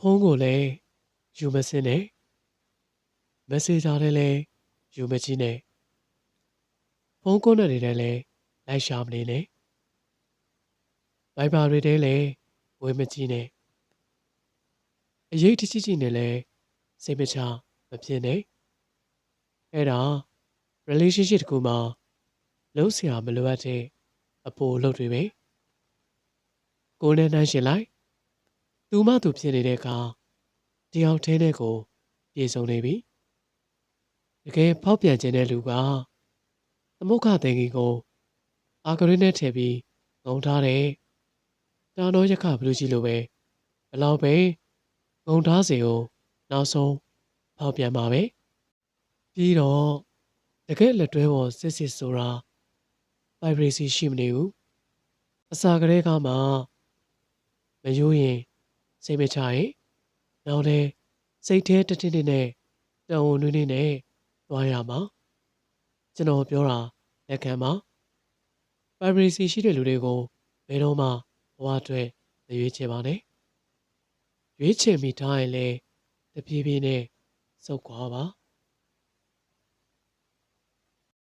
ုန်းကိုလည်းယူမစင်းနဲ့မက်ဆေဂျာထဲလည်းယူမကြည့်နဲ့ဖုန်းကွန်းတဲ့တွေလည်းလိုက်ရှာမနေနဲ့ဗိုက်ဘာတွေထဲလည်းဝေမကြည့်နဲ့အရေးတကြီးကြီးနဲ့လည်းစိတ်မချမဖြစ်နဲ့အဲ့ဒါ relationship တစ်ခုမှာလုံးစရာမလိုအပ်တဲ့အပိုအလုပ်တွေပဲကိုယ်နဲ့နှိုင်းရှင်လိုက်သူမှသူဖြစ်နေတဲ့အခါတယောက်တည်းနဲ့ကိုပြေဆုံးနေပြီတကယ်ဖောက်ပြန်ခြင်းတဲ့လူကသမုခသင်္ကီကိုအာဂရင်းနဲ့ထည့်ပြီးငုံထားတယ်တာနောရခဘလူးကြီးလိုပဲဘလောက်ပဲငုံထားစီကိုနောက်ဆုံးဖောက်ပြန်ပါပဲပြီးတော့တကယ်လက်တွဲပေါ်စစ်စစ်ဆိုတာ vibration ရှိမနေဘူးအစာကလေးကမှမယိုးရင်စိတ်မချရင်နောက်လဲစိတ်แท้တထင်းနဲ့တုံုံနွေးနွေးနဲ့သွားရမှာကျွန်တော်ပြောတာလက်ခံပါ vibration ရှိတဲ့လူတွေကိုဘယ်တော့မှဘဝအတွက်မရွေးချယ်ပါနဲ့ရွေးချယ်မိထားရင်လည်းတပြေးပြေးနဲ့စုတ်ခွာပါ